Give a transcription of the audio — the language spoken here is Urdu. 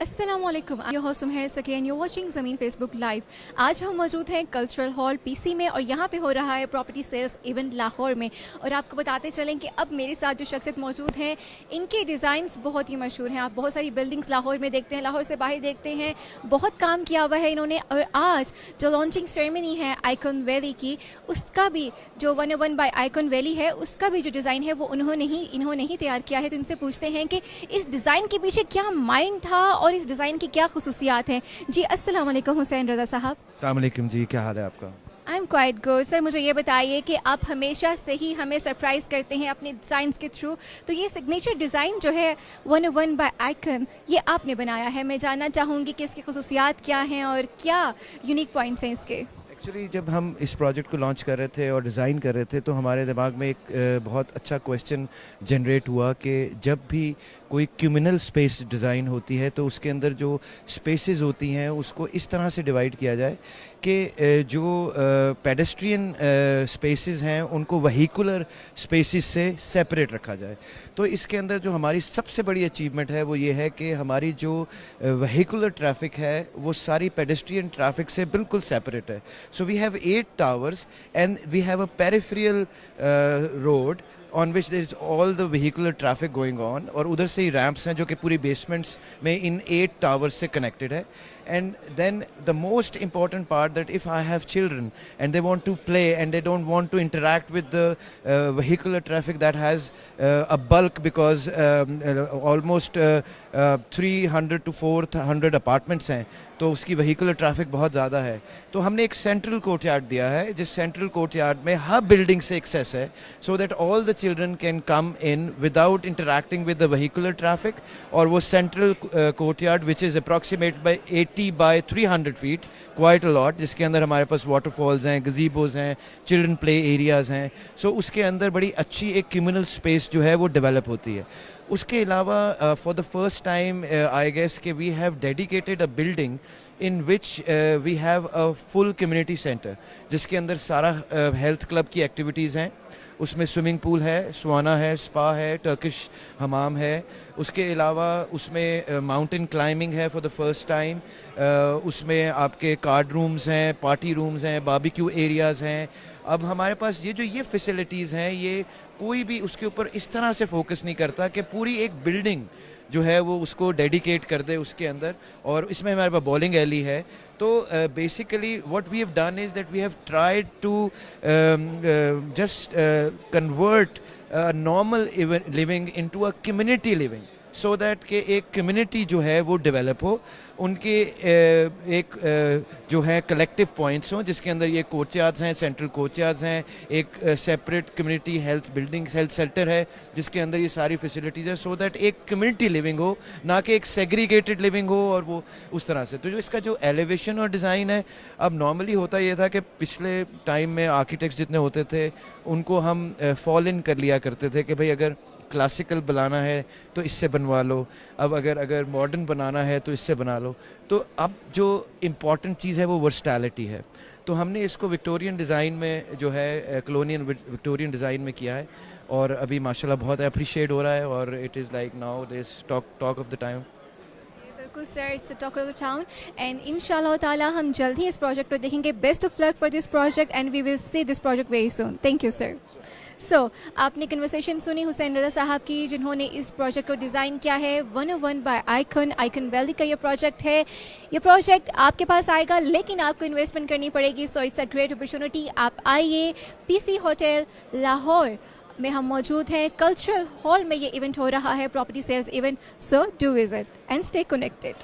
السلام علیکم، سمہر سکین، یو واچنگ زمین فیس بک لائیو۔ آج ہم موجود ہیں کلچرل ہال پی سی میں، اور یہاں پہ ہو رہا ہے پراپرٹی سیلز ایونٹ لاہور میں۔ اور آپ کو بتاتے چلیں کہ اب میرے ساتھ جو شخصیت موجود ہیں، ان کے ڈیزائنز بہت ہی مشہور ہیں۔ آپ بہت ساری بلڈنگز لاہور میں دیکھتے ہیں، لاہور سے باہر دیکھتے ہیں، بہت کام کیا ہوا ہے انہوں نے۔ اور آج جو لانچنگ سیریمنی ہے آئیکن ویلی کی، اس کا بھی جو 101 بائی آئیکن ویلی ہے، اس کا بھی جو ڈیزائن ہے وہ انہوں نے ہی تیار کیا ہے۔ تو ان سے پوچھتے ہیں کہ اس ڈیزائن کے پیچھے کیا مائنڈ تھا اور اس ڈیزائن کی کیا خصوصیات ہیں۔ جی السلام علیکم حسین رضا صاحب۔ السلام علیکم جی، کیا حال ہے آپ کا؟ آئی ایم کوائٹ گڈ سر۔ مجھے یہ بتائیے کہ آپ ہمیشہ سے ہی ہمیں سرپرائز کرتے ہیں اپنے ڈیزائنس کے تھرو، تو یہ سگنیچر ڈیزائن جو ہے 101 بائی آئیکن، یہ آپ نے بنایا ہے۔ میں جاننا چاہوں گی کہ اس کی خصوصیات کیا ہیں اور کیا یونیک پوائنٹس ہیں اس کے۔ ایکچولی جب ہم اس پروجیکٹ کو لانچ کر رہے تھے اور ڈیزائن کر رہے تھے تو ہمارے دماغ میں ایک بہت اچھا کویسچن جنریٹ ہوا کہ جب بھی کوئی کمیونل اسپیس ڈیزائن ہوتی ہے تو اس کے اندر جو اسپیسز ہوتی ہیں اس کو اس طرح سے ڈیوائڈ کیا جائے کہ جو پیڈسٹرین اسپیسز ہیں ان کو وہیکولر اسپیسز سے سیپریٹ رکھا جائے۔ تو اس کے اندر جو ہماری سب سے بڑی اچیومنٹ ہے وہ یہ ہے کہ ہماری جو وہیکولر ٹریفک ہے وہ ساری پیڈسٹرین ٹریفک سے بالکل سیپریٹ ہے۔ So we have 8 towers and we have a peripheral road on which there is all the vehicular traffic going on, اور ادھر سے ہی ریمپس ہیں جو کہ پوری بیسمنٹس میں ان 8 towers سے کنیکٹڈ ہے۔ And then the most important part that if I have children and they want to play and they don't want to interact with the vehicular traffic that has a bulk, because almost 300 to 400 apartments ہیں تو اس کی وہیکولر ٹریفک بہت زیادہ ہے۔ تو ہم نے ایک سینٹرل کورٹ یارڈ دیا ہے جس سینٹرل کورٹ یارڈ میں ہر بلڈنگ سے ایکسیس ہے، so that all the children can come in without interacting with the vehicular traffic. اور وہ central courtyard which is approximate by 80 by 300 feet, quite a lot, جس کے اندر ہمارے پاس واٹر فالز ہیں، گزیبوز ہیں، چلڈرن پلے ایریاز ہیں۔ سو اس کے اندر بڑی اچھی ایک کمیونل اسپیس جو ہے وہ ڈیولپ ہوتی ہے۔ اس کے علاوہ for the first time I guess کہ we have dedicated a building in which we have a full community centre, جس کے اندر سارا ہیلتھ کلب کی ایکٹیویٹیز ہیں۔ اس میں سوئمنگ پول ہے، سوانا ہے، اسپا ہے، ٹرکش حمام ہے۔ اس کے علاوہ اس میں ماؤنٹین کلائمبنگ ہے فار دا فرسٹ ٹائم۔ اس میں آپ کے کارڈ رومز ہیں، پارٹی رومز ہیں، باربیکیو ایریاز ہیں۔ اب ہمارے پاس یہ فیسلٹیز ہیں، یہ کوئی بھی اس کے اوپر اس طرح سے فوکس نہیں کرتا کہ پوری ایک بلڈنگ جو ہے وہ اس کو ڈیڈیکیٹ کر دے اس کے اندر۔ اور اس میں ہمارے پاس بولنگ ایلی ہے۔ تو basically what we have done is that we have tried to just convert normal living into a community living, so that کہ ایک کمیونٹی جو ہے وہ ڈیولپ ہو، ان کے ایک جو ہے کلیکٹیو پوائنٹس ہوں، جس کے اندر یہ کورٹ یارڈز ہیں، سینٹرل کورٹ یارڈز ہیں، ایک separate community health building, health centre ہے جس کے اندر یہ ساری فیسلٹیز ہیں، سو دیٹ ایک کمیونٹی لیونگ ہو، نہ کہ ایک سیگریگیٹڈ لیونگ ہو اور وہ اس طرح سے۔ تو جو اس کا جو ایلیویشن اور ڈیزائن ہے، اب نارملی ہوتا یہ تھا کہ پچھلے ٹائم میں آرکیٹیکٹس جتنے ہوتے تھے ان کو ہم فال ان کر لیا کرتے تھے کہ بھائی اگر کلاسیکل بنانا ہے تو اس سے بنوا لو، اب اگر ماڈرن بنانا ہے تو اس سے بنا لو۔ تو اب جو امپورٹنٹ چیز ہے وہ ورسٹیلٹی ہے۔ تو ہم نے اس کو وکٹورین ڈیزائن میں جو ہے کلونین وکٹورین ڈیزائن میں کیا ہے، اور ابھی ماشاءاللہ بہت اپریشیٹ ہو رہا ہے، اور it is like now this talk of the time. بالکل sir, it's a talk of the town, and ان شاء اللہ تعالیٰ ہم جلد ہی اس پروجیکٹ کو دیکھیں گے۔ Best of luck for this project and we will see this project very soon. Thank you sir. So آپ نے کنورسیشن سنی حسین رضا صاحب کی، جنہوں نے اس پروجیکٹ کو ڈیزائن کیا ہے 101 بائی آئیکن ویلی کا یہ پروجیکٹ ہے۔ یہ پروجیکٹ آپ کے پاس آئے گا لیکن آپ کو انویسٹمنٹ کرنی پڑے گی، so it's a great opportunity. آپ آئیے، پی سی ہوٹل لاہور میں ہم موجود ہیں، کلچرل ہال میں یہ ایونٹ ہو رہا ہے، property sales event, so do visit and stay connected.